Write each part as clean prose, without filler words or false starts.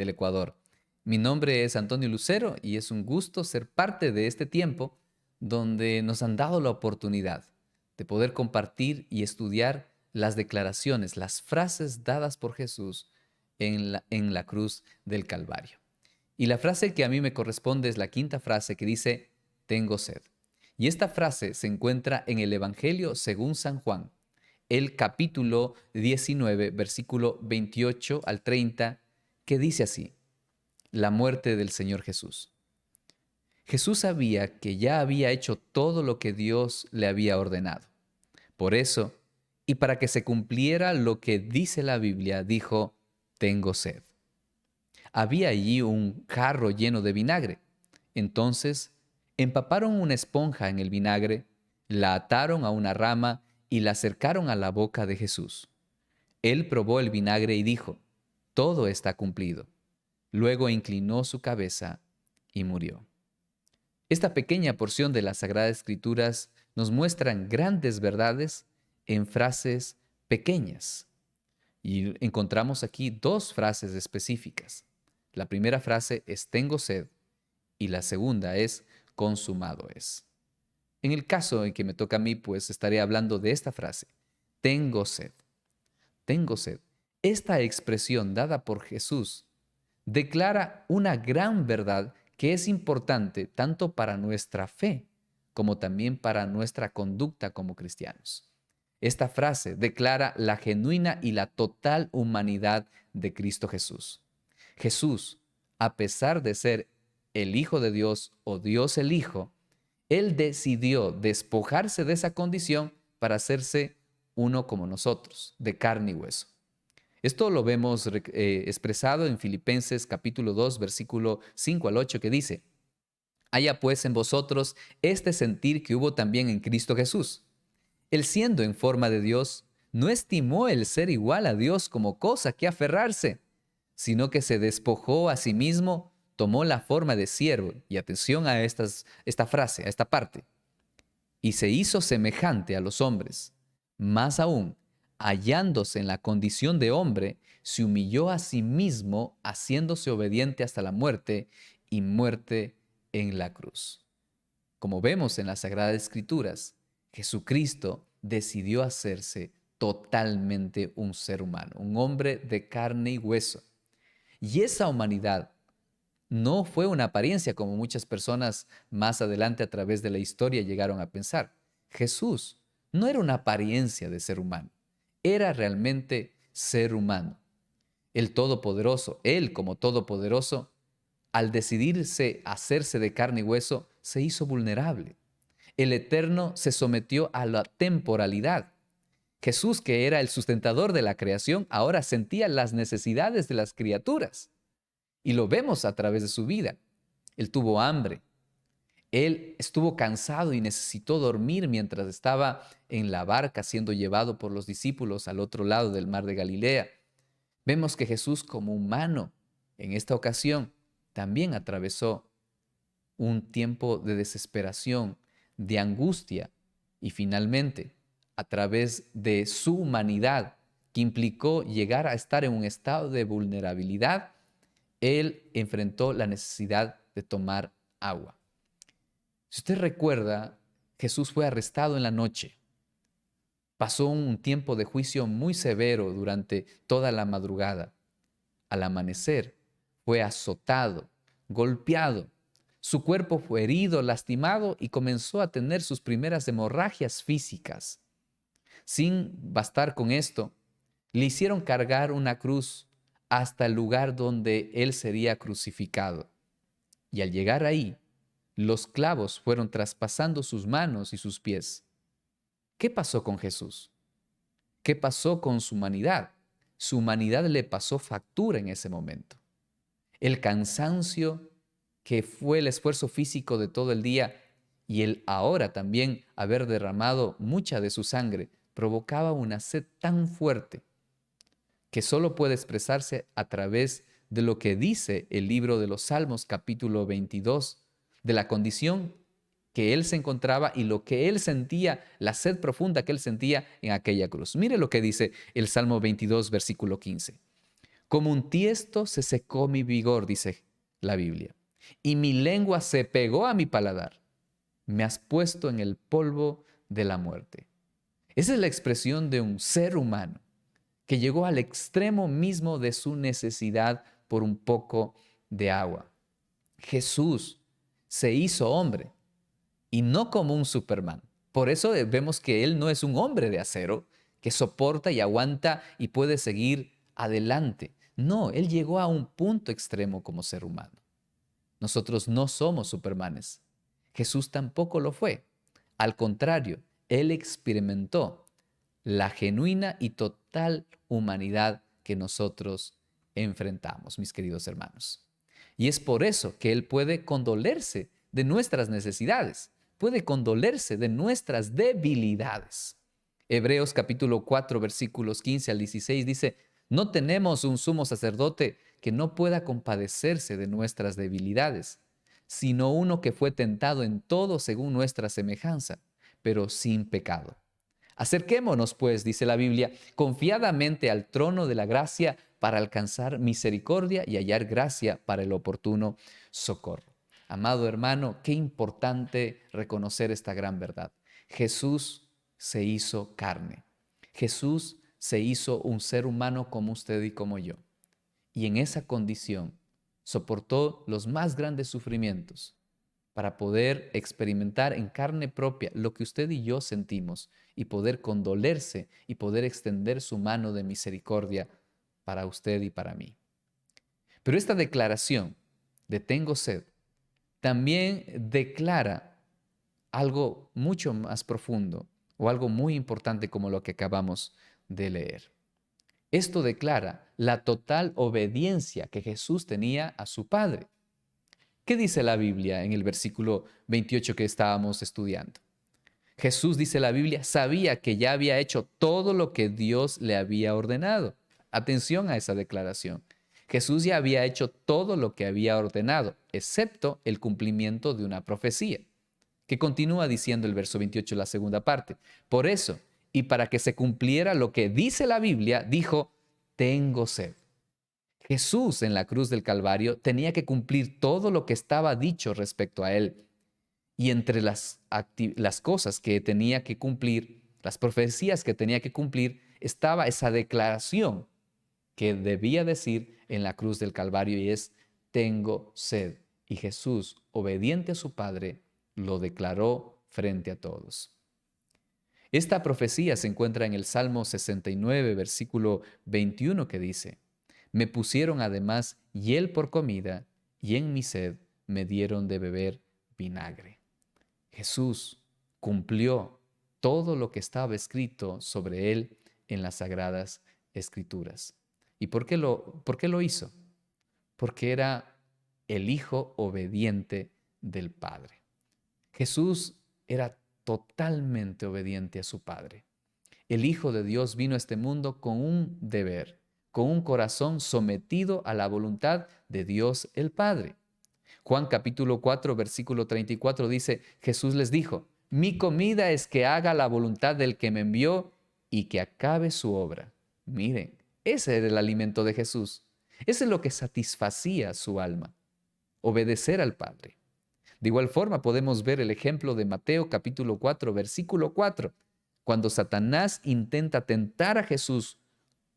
del Ecuador. Mi nombre es Antonio Lucero y es un gusto ser parte de este tiempo donde nos han dado la oportunidad de poder compartir y estudiar las declaraciones, las frases dadas por Jesús en la cruz del Calvario. Y la frase que a mí me corresponde es la quinta frase que dice, tengo sed. Y esta frase se encuentra en el Evangelio según San Juan, el capítulo 19, versículo 28 al 30, que dice así, la muerte del Señor Jesús. Jesús sabía que ya había hecho todo lo que Dios le había ordenado. Por eso, y para que se cumpliera lo que dice la Biblia, dijo, tengo sed. Había allí un jarro lleno de vinagre. Entonces, empaparon una esponja en el vinagre, la ataron a una rama y la acercaron a la boca de Jesús. Él probó el vinagre y dijo, todo está cumplido. Luego inclinó su cabeza y murió. Esta pequeña porción de las Sagradas Escrituras nos muestran grandes verdades en frases pequeñas. Y encontramos aquí dos frases específicas. La primera frase es tengo sed y la segunda es consumado es. En el caso en que me toca a mí, pues estaré hablando de esta frase. Tengo sed. Tengo sed. Esta expresión dada por Jesús declara una gran verdad que es importante tanto para nuestra fe como también para nuestra conducta como cristianos. Esta frase declara la genuina y la total humanidad de Cristo Jesús. Jesús, a pesar de ser el Hijo de Dios o Dios el Hijo, Él decidió despojarse de esa condición para hacerse uno como nosotros, de carne y hueso. Esto lo vemos expresado en Filipenses capítulo 2, versículo 5 al 8, que dice, haya pues en vosotros este sentir que hubo también en Cristo Jesús. Él siendo en forma de Dios, no estimó el ser igual a Dios como cosa que aferrarse, sino que se despojó a sí mismo, tomó la forma de siervo, y atención a esta frase, a esta parte, y se hizo semejante a los hombres. Más aún, hallándose en la condición de hombre, se humilló a sí mismo, haciéndose obediente hasta la muerte y muerte en la cruz. Como vemos en las Sagradas Escrituras, Jesucristo decidió hacerse totalmente un ser humano, un hombre de carne y hueso. Y esa humanidad no fue una apariencia como muchas personas más adelante a través de la historia llegaron a pensar. Jesús no era una apariencia de ser humano, era realmente ser humano. El Todopoderoso, Él como Todopoderoso, al decidirse a hacerse de carne y hueso, se hizo vulnerable. El Eterno se sometió a la temporalidad. Jesús, que era el sustentador de la creación, ahora sentía las necesidades de las criaturas. Y lo vemos a través de su vida. Él tuvo hambre. Él estuvo cansado y necesitó dormir mientras estaba en la barca siendo llevado por los discípulos al otro lado del mar de Galilea. Vemos que Jesús como humano en esta ocasión también atravesó un tiempo de desesperación, de angustia y finalmente a través de su humanidad que implicó llegar a estar en un estado de vulnerabilidad, Él enfrentó la necesidad de tomar agua. Si usted recuerda, Jesús fue arrestado en la noche. Pasó un tiempo de juicio muy severo durante toda la madrugada. Al amanecer, fue azotado, golpeado. Su cuerpo fue herido, lastimado y comenzó a tener sus primeras hemorragias físicas. Sin bastar con esto, le hicieron cargar una cruz hasta el lugar donde él sería crucificado. Y al llegar ahí, los clavos fueron traspasando sus manos y sus pies. ¿Qué pasó con Jesús? ¿Qué pasó con su humanidad? Su humanidad le pasó factura en ese momento. El cansancio que fue el esfuerzo físico de todo el día y el ahora también haber derramado mucha de su sangre provocaba una sed tan fuerte que solo puede expresarse a través de lo que dice el libro de los Salmos capítulo 22, de la condición que él se encontraba y lo que él sentía, la sed profunda que él sentía en aquella cruz. Mire lo que dice el Salmo 22, versículo 15. Como un tiesto se secó mi vigor, dice la Biblia, y mi lengua se pegó a mi paladar. Me has puesto en el polvo de la muerte. Esa es la expresión de un ser humano que llegó al extremo mismo de su necesidad por un poco de agua. Jesús se hizo hombre y no como un Superman. Por eso vemos que Él no es un hombre de acero que soporta y aguanta y puede seguir adelante. No, Él llegó a un punto extremo como ser humano. Nosotros no somos Supermanes. Jesús tampoco lo fue. Al contrario, Él experimentó la genuina y total humanidad que nosotros enfrentamos, mis queridos hermanos. Y es por eso que Él puede condolerse de nuestras necesidades, puede condolerse de nuestras debilidades. Hebreos capítulo 4, versículos 15 al 16 dice, no tenemos un sumo sacerdote que no pueda compadecerse de nuestras debilidades, sino uno que fue tentado en todo según nuestra semejanza, pero sin pecado. Acerquémonos, pues, dice la Biblia, confiadamente al trono de la gracia para alcanzar misericordia y hallar gracia para el oportuno socorro. Amado hermano, qué importante reconocer esta gran verdad. Jesús se hizo carne. Jesús se hizo un ser humano como usted y como yo. Y en esa condición soportó los más grandes sufrimientos para poder experimentar en carne propia lo que usted y yo sentimos y poder condolerse y poder extender su mano de misericordia para usted y para mí. Pero esta declaración de tengo sed también declara algo mucho más profundo o algo muy importante como lo que acabamos de leer. Esto declara la total obediencia que Jesús tenía a su Padre. ¿Qué dice la Biblia en el versículo 28 que estábamos estudiando? Jesús, dice la Biblia, sabía que ya había hecho todo lo que Dios le había ordenado. Atención a esa declaración. Jesús ya había hecho todo lo que había ordenado, excepto el cumplimiento de una profecía, que continúa diciendo el verso 28, la segunda parte. Por eso, y para que se cumpliera lo que dice la Biblia, dijo, tengo sed. Jesús en la cruz del Calvario tenía que cumplir todo lo que estaba dicho respecto a él. Y entre las cosas que tenía que cumplir, las profecías que tenía que cumplir, estaba esa declaración que debía decir en la cruz del Calvario y es, tengo sed. Y Jesús, obediente a su Padre, lo declaró frente a todos. Esta profecía se encuentra en el Salmo 69, versículo 21, que dice, me pusieron además hiel por comida y en mi sed me dieron de beber vinagre. Jesús cumplió todo lo que estaba escrito sobre él en las Sagradas Escrituras. ¿Y por qué lo hizo? Porque era el Hijo obediente del Padre. Jesús era totalmente obediente a su Padre. El Hijo de Dios vino a este mundo con un deber, con un corazón sometido a la voluntad de Dios el Padre. Juan capítulo 4, versículo 34 dice, Jesús les dijo, mi comida es que haga la voluntad del que me envió y que acabe su obra. Miren, ese era el alimento de Jesús. Ese es lo que satisfacía su alma, obedecer al Padre. De igual forma podemos ver el ejemplo de Mateo capítulo 4, versículo 4, cuando Satanás intenta tentar a Jesús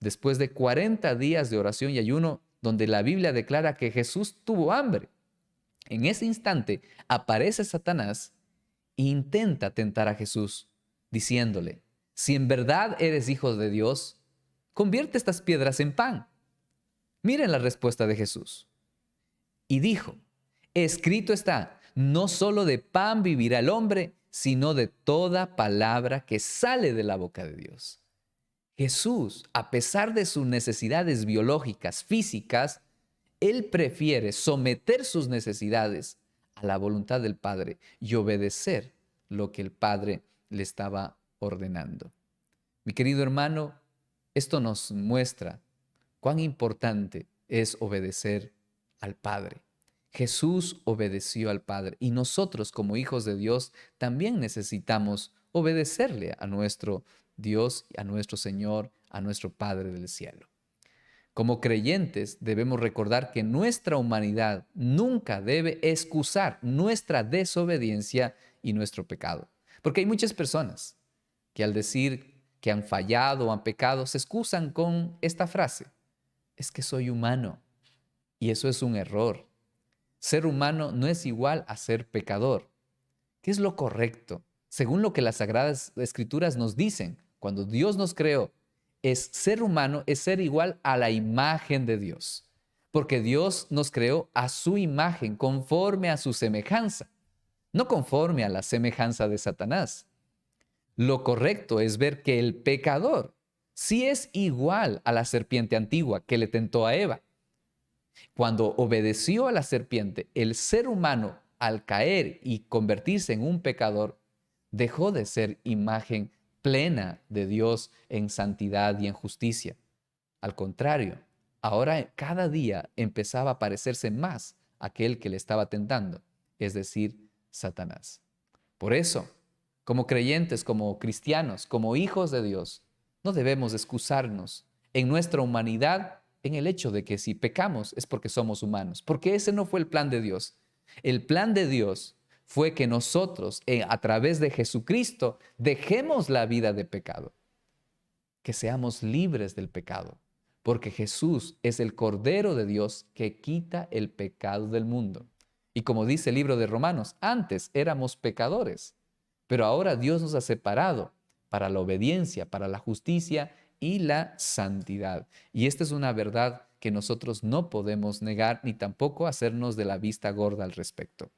después de 40 días de oración y ayuno, donde la Biblia declara que Jesús tuvo hambre. En ese instante aparece Satanás e intenta tentar a Jesús, diciéndole, si en verdad eres hijo de Dios, convierte estas piedras en pan. Miren la respuesta de Jesús. Y dijo, escrito está, no solo de pan vivirá el hombre, sino de toda palabra que sale de la boca de Dios. Jesús, a pesar de sus necesidades biológicas, físicas, él prefiere someter sus necesidades a la voluntad del Padre y obedecer lo que el Padre le estaba ordenando. Mi querido hermano, esto nos muestra cuán importante es obedecer al Padre. Jesús obedeció al Padre y nosotros como hijos de Dios también necesitamos obedecerle a nuestro Dios, a nuestro Señor, a nuestro Padre del cielo. Como creyentes debemos recordar que nuestra humanidad nunca debe excusar nuestra desobediencia y nuestro pecado. Porque hay muchas personas que al decir que han fallado o han pecado se excusan con esta frase: es que soy humano. Y eso es un error. Ser humano no es igual a ser pecador. ¿Qué es lo correcto? Según lo que las Sagradas Escrituras nos dicen, cuando Dios nos creó, es ser humano, es ser igual a la imagen de Dios. Porque Dios nos creó a su imagen, conforme a su semejanza, no conforme a la semejanza de Satanás. Lo correcto es ver que el pecador sí es igual a la serpiente antigua que le tentó a Eva. Cuando obedeció a la serpiente, el ser humano, al caer y convertirse en un pecador, dejó de ser imagen plena de Dios en santidad y en justicia. Al contrario, ahora cada día empezaba a parecerse más a aquel que le estaba tentando, es decir, Satanás. Por eso, como creyentes, como cristianos, como hijos de Dios, no debemos excusarnos en nuestra humanidad en el hecho de que si pecamos es porque somos humanos, porque ese no fue el plan de Dios. El plan de Dios fue que nosotros, a través de Jesucristo, dejemos la vida de pecado, que seamos libres del pecado, porque Jesús es el Cordero de Dios que quita el pecado del mundo. Y como dice el libro de Romanos, antes éramos pecadores, pero ahora Dios nos ha separado para la obediencia, para la justicia y la santidad. Y esta es una verdad que nosotros no podemos negar ni tampoco hacernos de la vista gorda al respecto.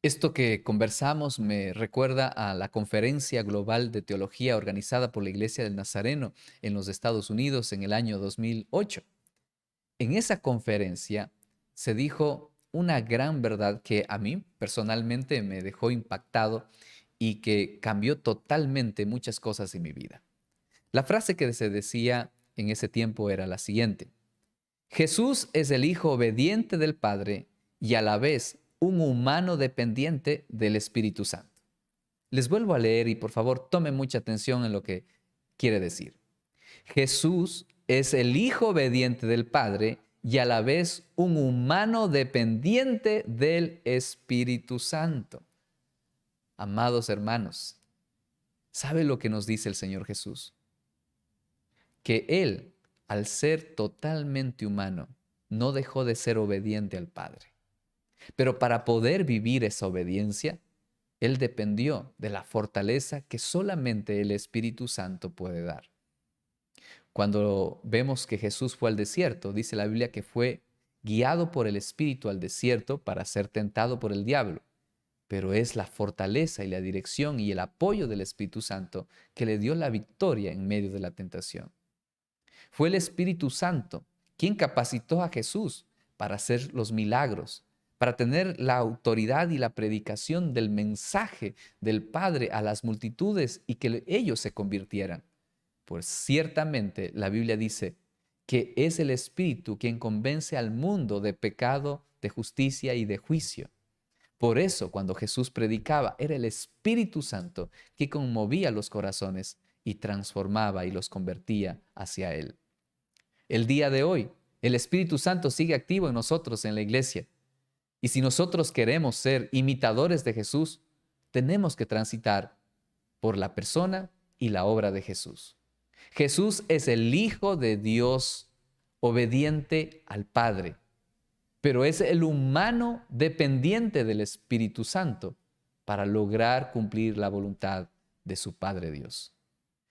Esto que conversamos me recuerda a la Conferencia Global de Teología organizada por la Iglesia del Nazareno en los Estados Unidos en el año 2008. En esa conferencia se dijo una gran verdad que a mí personalmente me dejó impactado y que cambió totalmente muchas cosas en mi vida. La frase que se decía en ese tiempo era la siguiente: Jesús es el Hijo obediente del Padre y a la vez un humano dependiente del Espíritu Santo. Les vuelvo a leer y por favor tomen mucha atención en lo que quiere decir. Jesús es el Hijo obediente del Padre y a la vez un humano dependiente del Espíritu Santo. Amados hermanos, ¿sabe lo que nos dice el Señor Jesús? Que Él, al ser totalmente humano, no dejó de ser obediente al Padre. Pero para poder vivir esa obediencia, Él dependió de la fortaleza que solamente el Espíritu Santo puede dar. Cuando vemos que Jesús fue al desierto, dice la Biblia que fue guiado por el Espíritu al desierto para ser tentado por el diablo. Pero es la fortaleza y la dirección y el apoyo del Espíritu Santo que le dio la victoria en medio de la tentación. Fue el Espíritu Santo quien capacitó a Jesús para hacer los milagros, para tener la autoridad y la predicación del mensaje del Padre a las multitudes y que ellos se convirtieran. Pues ciertamente la Biblia dice que es el Espíritu quien convence al mundo de pecado, de justicia y de juicio. Por eso, cuando Jesús predicaba, era el Espíritu Santo que conmovía los corazones y transformaba y los convertía hacia Él. El día de hoy, el Espíritu Santo sigue activo en nosotros en la iglesia. Y si nosotros queremos ser imitadores de Jesús, tenemos que transitar por la persona y la obra de Jesús. Jesús es el Hijo de Dios obediente al Padre, pero es el humano dependiente del Espíritu Santo para lograr cumplir la voluntad de su Padre Dios.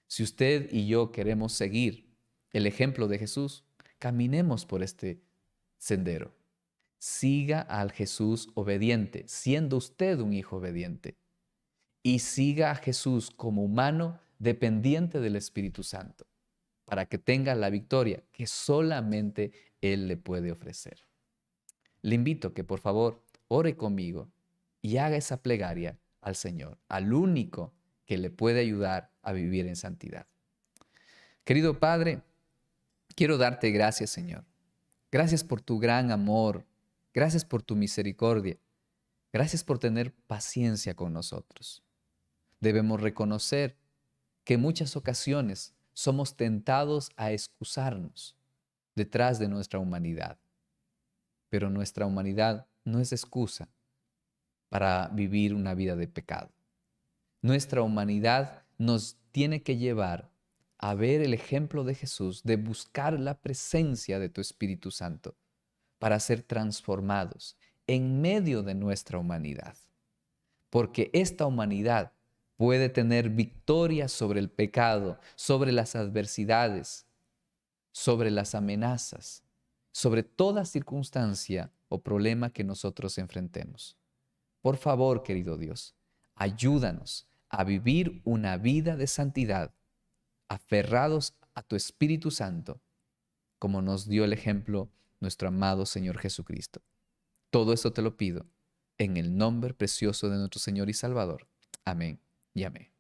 Si usted y yo queremos seguir el ejemplo de Jesús, caminemos por este sendero. Siga al Jesús obediente, siendo usted un hijo obediente. Y siga a Jesús como humano dependiente del Espíritu Santo, para que tenga la victoria que solamente Él le puede ofrecer. Le invito que por favor ore conmigo y haga esa plegaria al Señor, al único que le puede ayudar a vivir en santidad. Querido Padre, quiero darte gracias, Señor. Gracias por tu gran amor. Gracias por tu misericordia. Gracias por tener paciencia con nosotros. Debemos reconocer que en muchas ocasiones somos tentados a excusarnos detrás de nuestra humanidad. Pero nuestra humanidad no es excusa para vivir una vida de pecado. Nuestra humanidad nos tiene que llevar a ver el ejemplo de Jesús, de buscar la presencia de tu Espíritu Santo para ser transformados en medio de nuestra humanidad. Porque esta humanidad puede tener victoria sobre el pecado, sobre las adversidades, sobre las amenazas, sobre toda circunstancia o problema que nosotros enfrentemos. Por favor, querido Dios, ayúdanos a vivir una vida de santidad, aferrados a tu Espíritu Santo, como nos dio el ejemplo nuestro amado Señor Jesucristo. Todo eso te lo pido en el nombre precioso de nuestro Señor y Salvador. Amén y amén.